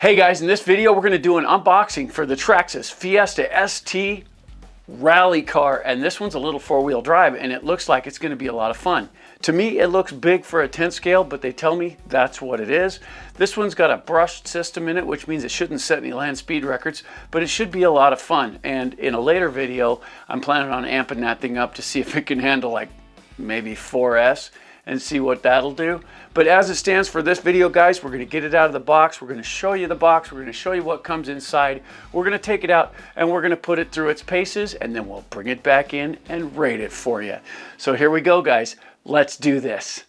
Hey guys, in this video we're going to do an unboxing for the Traxxas Fiesta ST rally car, and this one's a little four-wheel drive and it looks like it's going to be a lot of fun. To me it looks big for a 10 scale, but they tell me that's what it is. This one's got a brushed system in it, which means it shouldn't set any land speed records, but it should be a lot of fun. And in a later video I'm planning on amping that thing up to see if it can handle like maybe 4S and see what that'll do. But as it stands for this video, guys, we're going to get it out of the box. We're going to show you the box. We're going to show you what comes inside. We're going to take it out and we're going to put it through its paces, and then we'll bring it back in and rate it for you. So here we go, guys. Let's do this.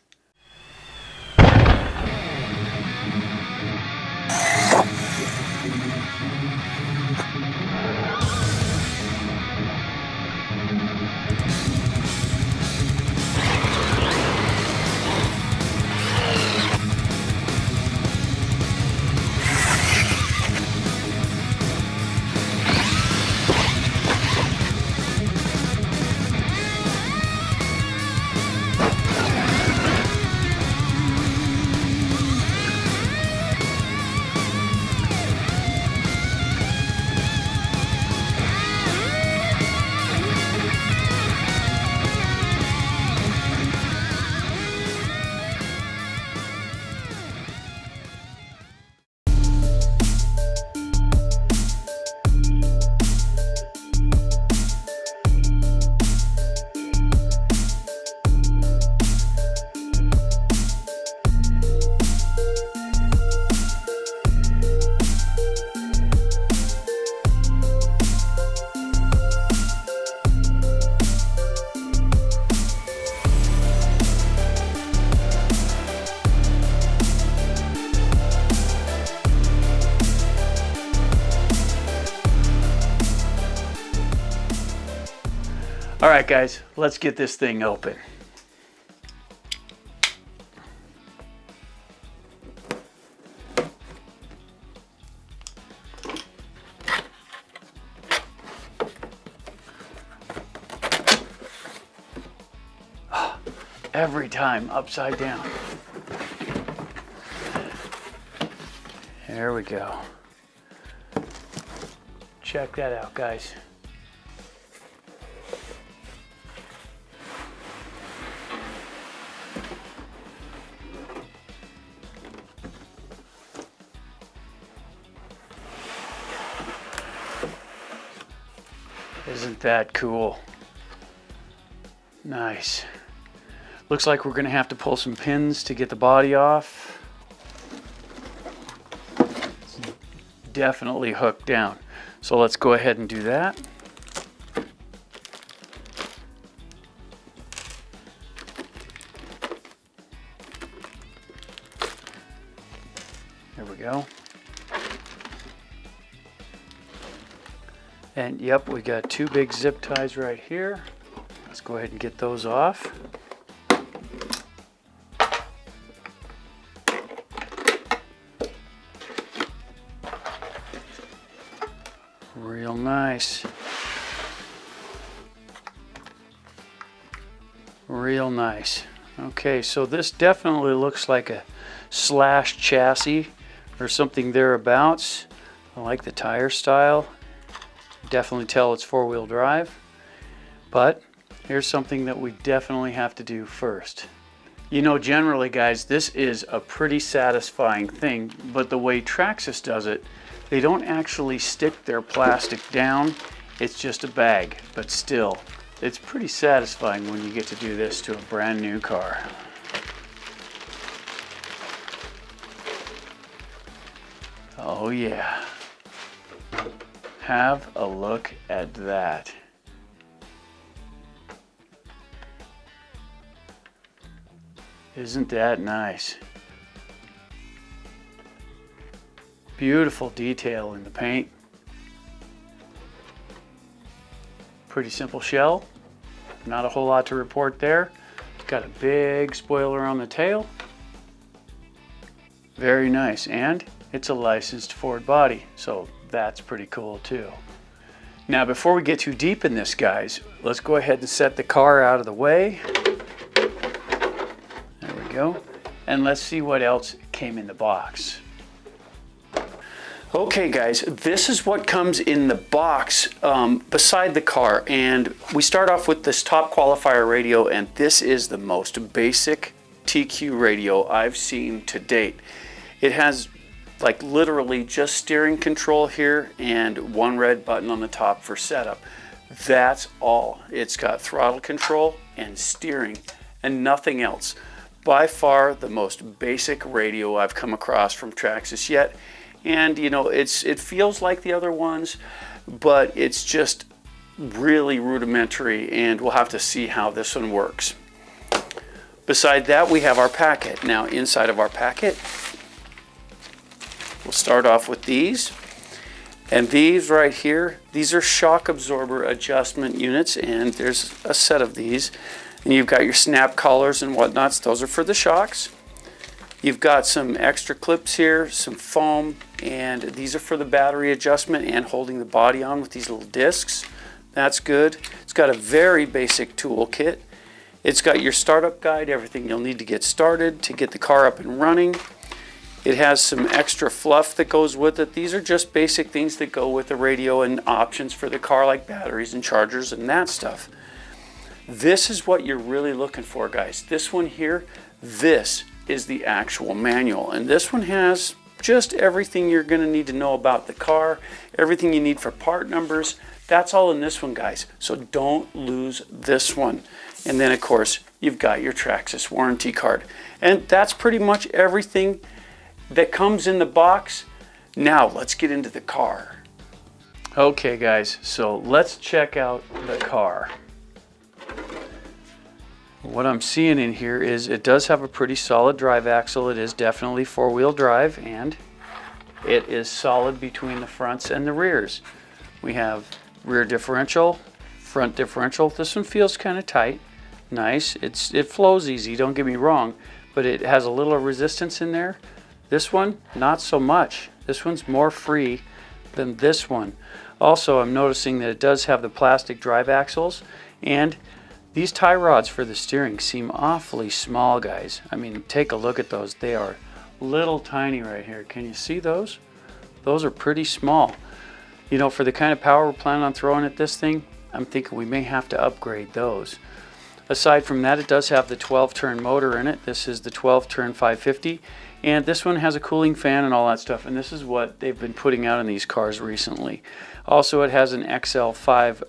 All right, guys, let's get this thing open. Every time upside down. There we go. Check that out, guys. Isn't that cool? Nice. Looks like we're gonna have to pull some pins to get the body off. It's definitely hooked down. So let's go ahead and do that. There we go. And yep, we got two big zip ties right here. Let's go ahead and get those off. Real nice. Real nice. Okay, so this definitely looks like a slash chassis or something thereabouts. I like the tire style. Definitely tell it's four-wheel drive, but here's something that we definitely have to do first. You know, generally, guys, this is a pretty satisfying thing, but the way Traxxas does it, they don't actually stick their plastic down. It's just a bag, but still, it's pretty satisfying when you get to do this to a brand new car. Oh yeah. Have a look at that. Isn't that nice? Beautiful detail in the paint. Pretty simple shell. Not a whole lot to report there. It's got a big spoiler on the tail. Very nice, and it's a licensed Ford body, so that's pretty cool too. Now, before we get too deep in this, guys, let's go ahead and set the car out of the way. There we go. And let's see what else came in the box. Okay guys, this is what comes in the box beside the car, and we start off with this top qualifier radio, and this is the most basic TQ radio I've seen to date. It has like literally just steering control here and one red button on the top for setup. That's all. It's got throttle control and steering and nothing else. By far the most basic radio I've come across from Traxxas yet. And you know, it feels like the other ones, but it's just really rudimentary, and we'll have to see how this one works. Beside that, we have our packet. Now inside of our packet, we'll start off with these. And these right here, these are shock absorber adjustment units, and there's a set of these. And you've got your snap collars and whatnots. Those are for the shocks. You've got some extra clips here, some foam, and these are for the battery adjustment and holding the body on with these little discs. That's good. It's got a very basic tool kit. It's got your startup guide, everything you'll need to get started, to get the car up and running. It has some extra fluff that goes with it. These are just basic things that go with the radio and options for the car, like batteries and chargers and that stuff. This is what you're really looking for, guys. This one here, this is the actual manual, and this one has just everything you're going to need to know about the car, everything you need for part numbers. That's all in this one, guys, so don't lose this one. And then of course you've got your Traxxas warranty card, and that's pretty much everything that comes in the box. Now let's get into the car. Okay guys, so let's check out the car. What I'm seeing in here is it does have a pretty solid drive axle. It is definitely four-wheel drive, and it is solid between the fronts and the rears. We have rear differential, front differential. This one feels kind of tight, nice. It flows easy, don't get me wrong, but it has a little resistance in there. This one, not so much. This one's more free than this one. Also, I'm noticing that it does have the plastic drive axles, and these tie rods for the steering seem awfully small, guys. I mean, take a look at those. They are little tiny right here. Can you see those? Those are pretty small. You know, for the kind of power we're planning on throwing at this thing, I'm thinking we may have to upgrade those. Aside from that, it does have the 12-turn motor in it. This is the 12-turn 550, and this one has a cooling fan and all that stuff, and this is what they've been putting out in these cars recently. Also, it has an XL5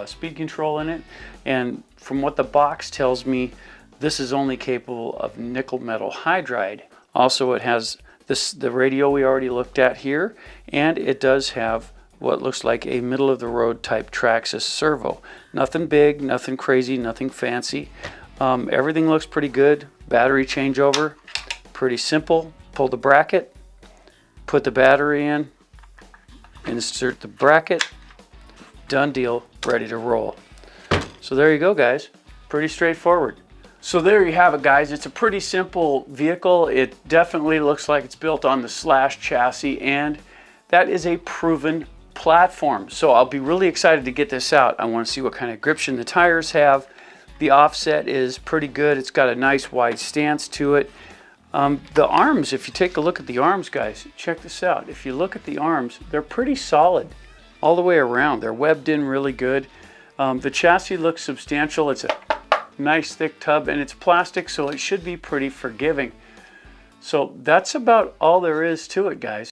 speed control in it, and from what the box tells me, this is only capable of nickel metal hydride. Also, it has the radio we already looked at here, and it does have what looks like a middle of the road type Traxxas servo. Nothing big, nothing crazy, nothing fancy. Everything looks pretty good. Battery changeover, pretty simple. Pull the bracket, put the battery in, insert the bracket, done deal, ready to roll. So there you go, guys. Pretty straightforward. So there you have it, guys. It's a pretty simple vehicle. It definitely looks like it's built on the Slash chassis, and that is a proven platform. So I'll be really excited to get this out. I want to see what kind of gription the tires have. The offset is pretty good. It's got a nice wide stance to it. The arms, if you take a look at the arms, guys, check this out. If you look at the arms, they're pretty solid all the way around. They're webbed in really good. The chassis looks substantial. It's a nice thick tub, and it's plastic, so it should be pretty forgiving. So that's about all there is to it, guys.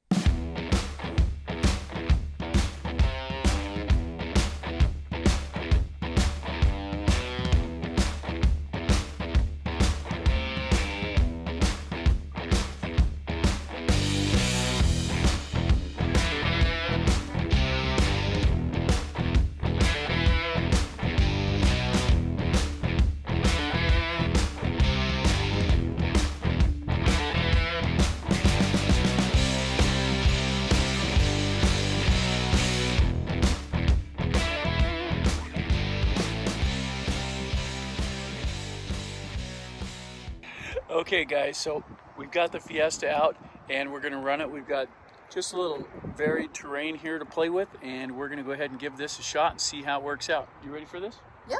Okay guys, so we've got the Fiesta out and we're gonna run it. We've got just a little varied terrain here to play with, and we're gonna go ahead and give this a shot and see how it works out. You ready for this? Yeah.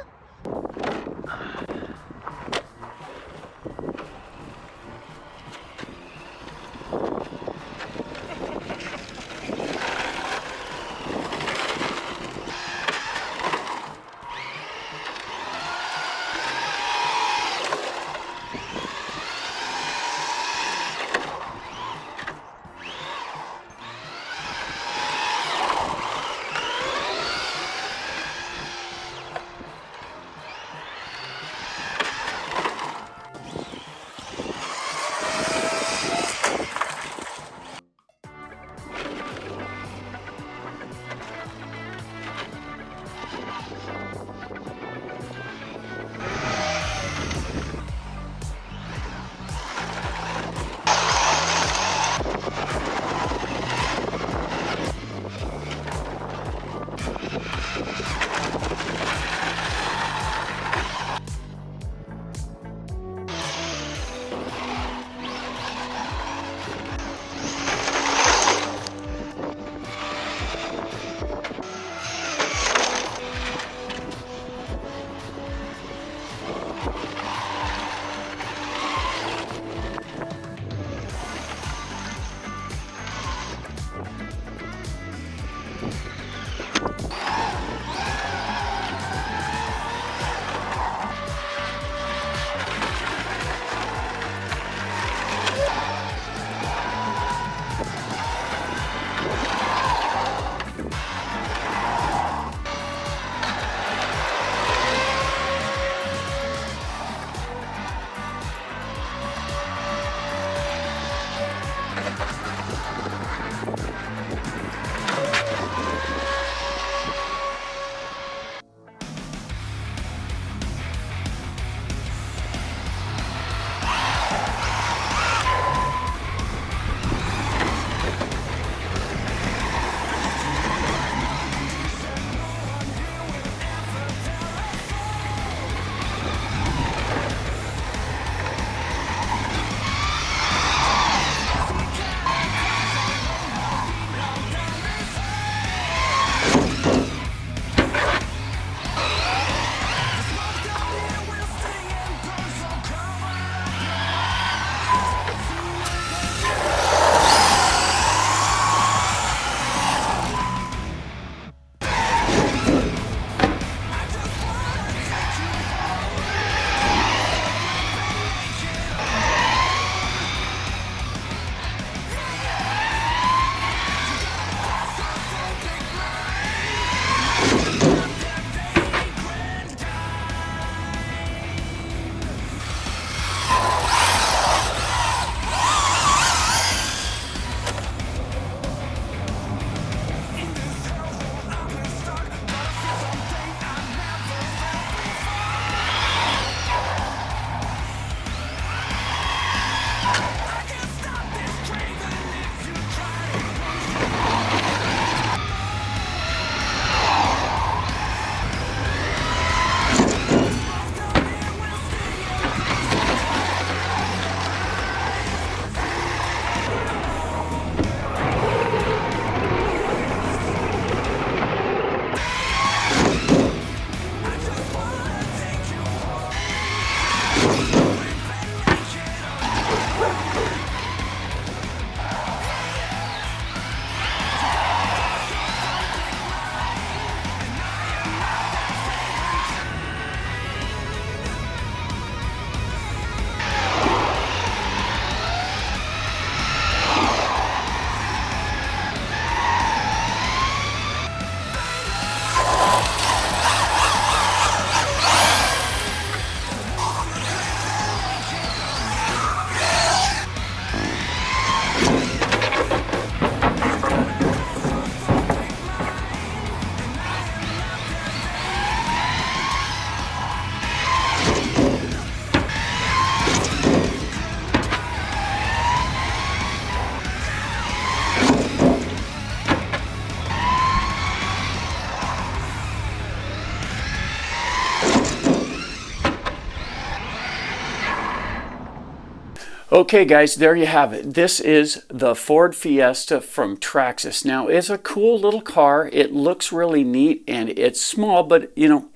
Okay guys, there you have it. This is the Ford Fiesta from Traxxas. Now it's a cool little car. It looks really neat and it's small, but you know,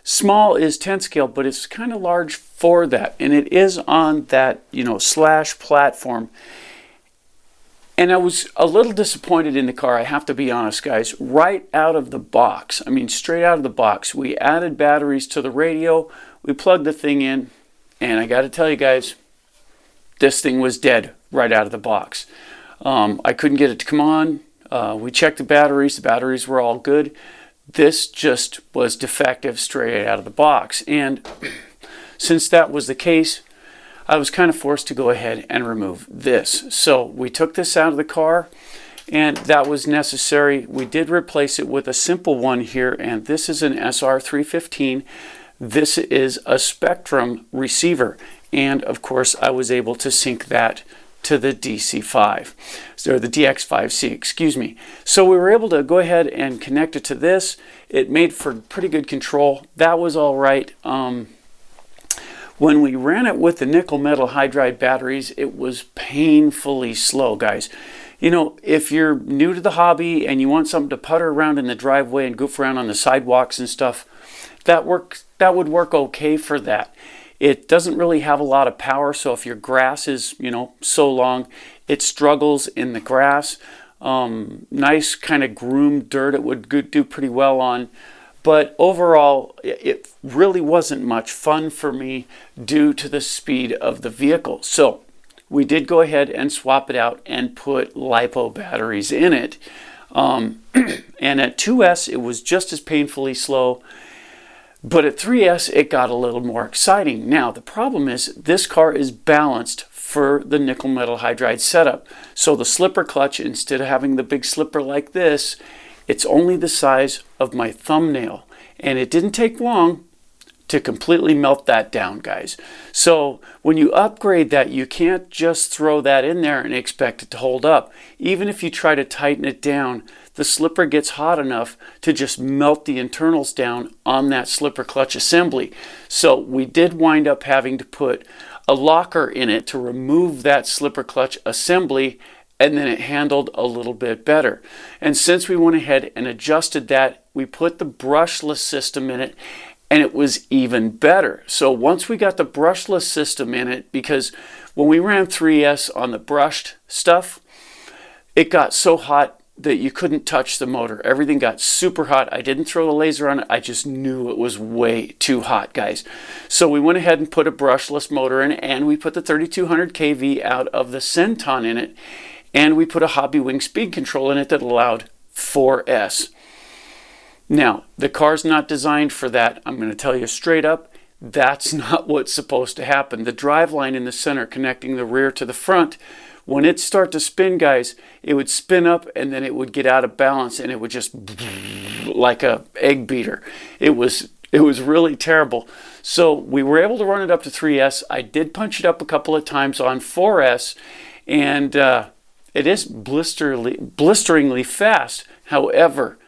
small is 10 scale, but it's kind of large for that. And it is on that, you know, slash platform. And I was a little disappointed in the car, I have to be honest guys, right out of the box. I mean, straight out of the box. We added batteries to the radio, we plugged the thing in, and I got to tell you guys, this thing was dead right out of the box. I couldn't get it to come on. We checked the batteries were all good. This just was defective straight out of the box. And since that was the case, I was kind of forced to go ahead and remove this. So we took this out of the car, and that was necessary. We did replace it with a simple one here, and this is an SR315. This is a Spectrum receiver. And of course, I was able to sync that to the DC5, or the DX5C, excuse me. So we were able to go ahead and connect it to this. It made for pretty good control. That was all right. When we ran it with the nickel metal hydride batteries, it was painfully slow, guys. You know, if you're new to the hobby and you want something to putter around in the driveway and goof around on the sidewalks and stuff, that would work okay for that. It doesn't really have a lot of power, so if your grass is, you know, so long, it struggles in the grass. Nice kind of groomed dirt it would do pretty well on. But overall, it really wasn't much fun for me due to the speed of the vehicle. So we did go ahead and swap it out and put LiPo batteries in it. And at 2S, it was just as painfully slow. But at 3S, it got a little more exciting. Now, the problem is this car is balanced for the nickel metal hydride setup. So the slipper clutch, instead of having the big slipper like this, it's only the size of my thumbnail. And it didn't take long to completely melt that down, guys. So when you upgrade that, you can't just throw that in there and expect it to hold up. Even if you try to tighten it down, the slipper gets hot enough to just melt the internals down on that slipper clutch assembly. So we did wind up having to put a locker in it to remove that slipper clutch assembly, and then it handled a little bit better. And since we went ahead and adjusted that, we put the brushless system in it, and it was even better. So once we got the brushless system in it, because when we ran 3S on the brushed stuff, it got so hot that you couldn't touch the motor. Everything got super hot. I didn't throw the laser on it. I just knew it was way too hot, guys. So we went ahead and put a brushless motor in it, and we put the 3200 kV out of the Centon in it, and we put a Hobbywing speed control in it that allowed 4S. Now, the car's not designed for that. I'm going to tell you straight up, that's not what's supposed to happen. The drive line in the center connecting the rear to the front, when it started to spin, guys, it would spin up and then it would get out of balance and it would just like a egg beater. It was really terrible. So we were able to run it up to 3S. I did punch it up a couple of times on 4S, and it is blisteringly fast. However,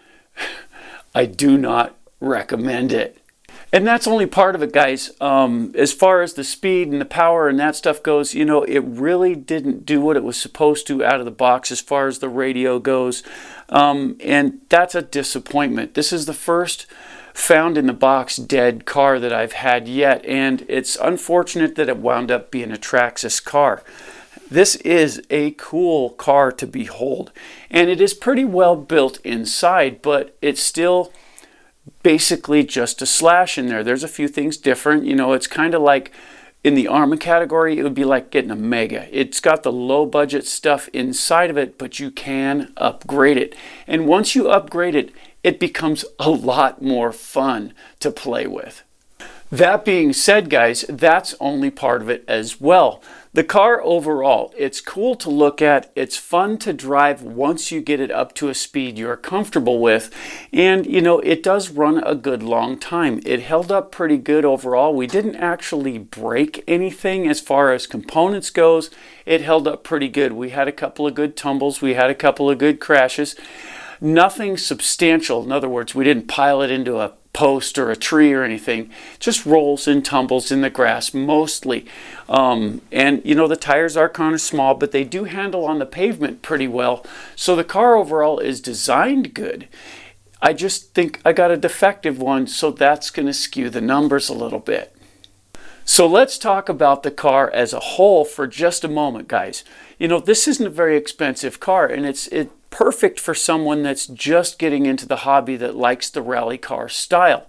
I do not recommend it. And that's only part of it, guys. As far as the speed and the power and that stuff goes, you know, it really didn't do what it was supposed to out of the box as far as the radio goes. And that's a disappointment. This is the first found in the box dead car that I've had yet, and it's unfortunate that it wound up being a Traxxas car. This is a cool car to behold, and it is pretty well built inside, but it's still basically just a slash in there. There's a few things different. You know, it's kind of like in the ARMA category, it would be like getting a Mega. It's got the low budget stuff inside of it, but you can upgrade it. And once you upgrade it, it becomes a lot more fun to play with. That being said, guys, that's only part of it as well. The car overall, it's cool to look at, it's fun to drive once you get it up to a speed you're comfortable with, and you know, it does run a good long time. It held up pretty good overall. We didn't actually break anything as far as components goes. It held up pretty good. We had a couple of good tumbles, we had a couple of good crashes. Nothing substantial. In other words, we didn't pile it into a post or a tree or anything. It just rolls and tumbles in the grass mostly. And you know, the tires are kind of small, but they do handle on the pavement pretty well. So the car overall is designed good. I just think I got a defective one, so that's going to skew the numbers a little bit. So let's talk about the car as a whole for just a moment, guys. You know, this isn't a very expensive car, and it's perfect for someone that's just getting into the hobby that likes the rally car style.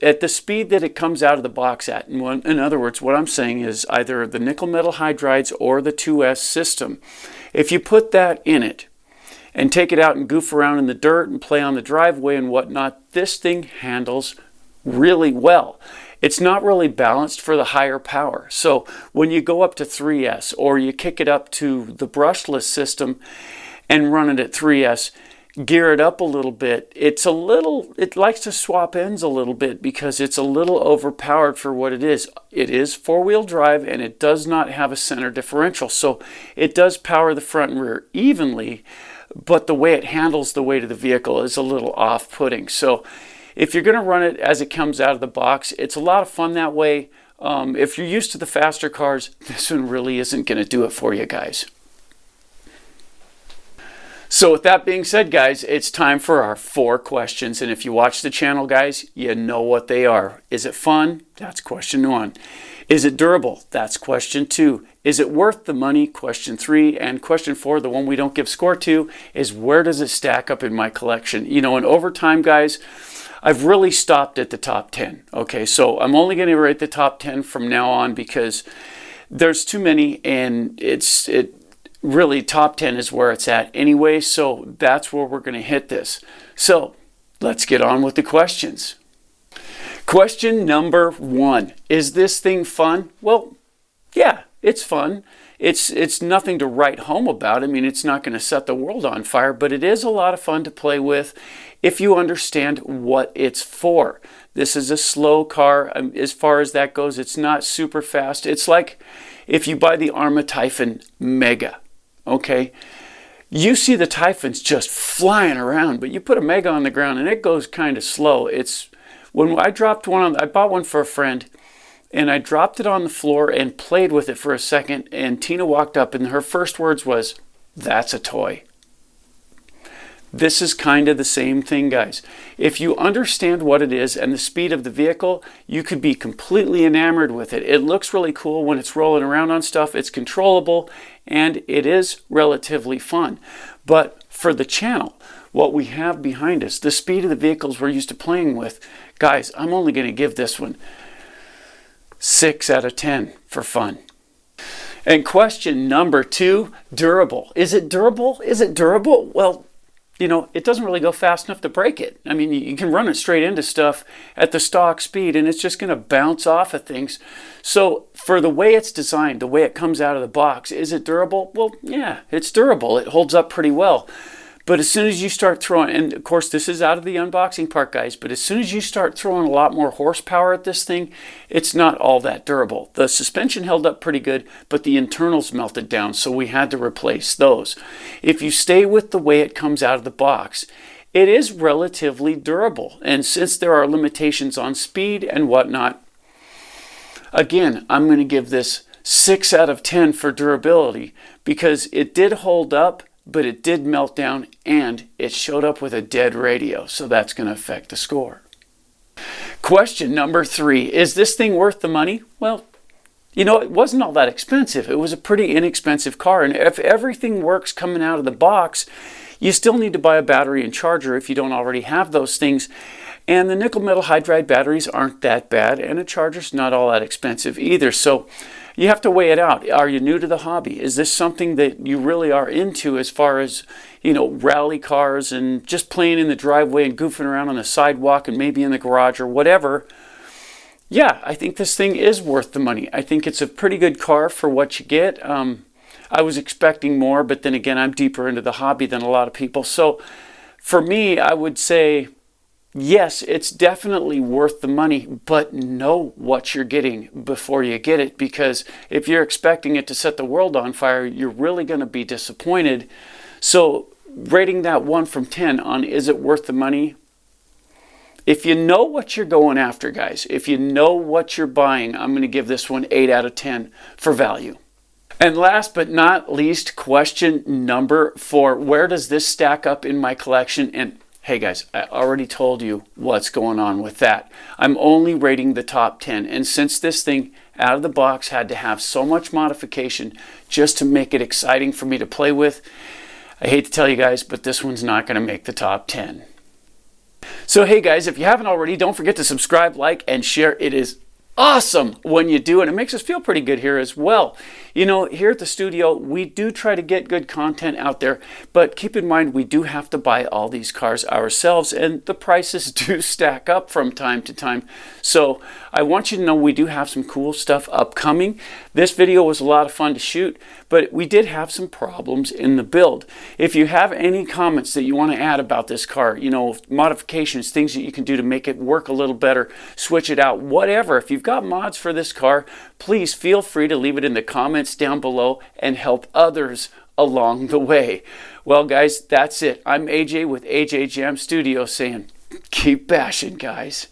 At the speed that it comes out of the box at, in other words, what I'm saying is either the nickel metal hydrides or the 2S system. If you put that in it, and take it out and goof around in the dirt and play on the driveway and whatnot, this thing handles really well. It's not really balanced for the higher power. So when you go up to 3S or you kick it up to the brushless system and run it at 3S, gear it up a little bit, it likes to swap ends a little bit because it's a little overpowered for what it is. It is four-wheel drive and it does not have a center differential. So it does power the front and rear evenly, but the way it handles the weight of the vehicle is a little off-putting. So if you're going to run it as it comes out of the box, it's a lot of fun that way. If you're used to the faster cars, this one really isn't going to do it for you guys. So with that being said, guys, it's time for our 4 questions. And if you watch the channel, guys, you know what they are. Is it fun? That's question 1. Is it durable? That's question 2. Is it worth the money? Question 3. And question 4, the one we don't give score to, is where does it stack up in my collection? You know, and over time, guys, I've really stopped at the top 10. Okay, so I'm only going to rate the top 10 from now on because there's too many, and it really top 10 is where it's at anyway. So that's where we're going to hit this. So let's get on with the questions. Question number 1, is this thing fun? Well, yeah, it's fun. It's nothing to write home about. I mean, it's not going to set the world on fire, but it is a lot of fun to play with if you understand what it's for. This is a slow car. As far as that goes, it's not super fast. It's like if you buy the Arrma Typhon Mega, okay? You see the Typhons just flying around, but you put a Mega on the ground and it goes kind of slow. When I dropped one I bought one for a friend, and I dropped it on the floor and played with it for a second, and Tina walked up and her first words was, "That's a toy." This is kind of the same thing, guys. If you understand what it is and the speed of the vehicle, you could be completely enamored with it. It looks really cool when it's rolling around on stuff. It's controllable, and it is relatively fun. But for the channel, what we have behind us, the speed of the vehicles we're used to playing with, guys, I'm only going to give this one 6 out of 10 for fun. And question number 2, durable. Is it durable? Is it durable? Well, you know, it doesn't really go fast enough to break it. I mean, you can run it straight into stuff at the stock speed and it's just going to bounce off of things. So for the way it's designed, the way it comes out of the box, is it durable? Well, yeah, it's durable. It holds up pretty well. But as soon as you start throwing, and of course this is out of the unboxing part, guys, but as soon as you start throwing a lot more horsepower at this thing, it's not all that durable. The suspension held up pretty good, but the internals melted down, so we had to replace those. If you stay with the way it comes out of the box, it is relatively durable. And since there are limitations on speed and whatnot, again, I'm going to give this 6 out of 10 for durability because it did hold up, but it did melt down and it showed up with a dead radio, so that's going to affect the score. Question number 3, is this thing worth the money? Well, you know, it wasn't all that expensive. It was a pretty inexpensive car, and if everything works coming out of the box, you still need to buy a battery and charger if you don't already have those things. And the nickel metal hydride batteries aren't that bad, and a charger's not all that expensive either. So you have to weigh it out. Are you new to the hobby? Is this something that you really are into as far as, you know, rally cars and just playing in the driveway and goofing around on the sidewalk and maybe in the garage or whatever? Yeah, I think this thing is worth the money. I think it's a pretty good car for what you get. I was expecting more, but then again, I'm deeper into the hobby than a lot of people. So for me, I would say, yes, it's definitely worth the money, but know what you're getting before you get it, because if you're expecting it to set the world on fire, you're really going to be disappointed. So rating that 1 from 10 on is it worth the money? If you know what you're going after, guys, if you know what you're buying, I'm going to give this one 8 out of 10 for value. And last but not least, question number 4. Where does this stack up in my collection? And hey guys, I already told you what's going on with that. I'm only rating the top 10. And since this thing out of the box had to have so much modification just to make it exciting for me to play with, I hate to tell you guys, but this one's not going to make the top 10. So hey guys, if you haven't already, don't forget to subscribe, like, and share. It is awesome when you do, and it makes us feel pretty good here as well. You know, here at the studio, we do try to get good content out there, but keep in mind we do have to buy all these cars ourselves, and the prices do stack up from time to time. So I want you to know we do have some cool stuff upcoming. This video was a lot of fun to shoot, but we did have some problems in the build. If you have any comments that you want to add about this car, you know, modifications, things that you can do to make it work a little better, switch it out, whatever. If you've got mods for this car, please feel free to leave it in the comments down below and help others along the way. Well guys, that's it. I'm AJ with AJ Jam Studio saying, keep bashing, guys.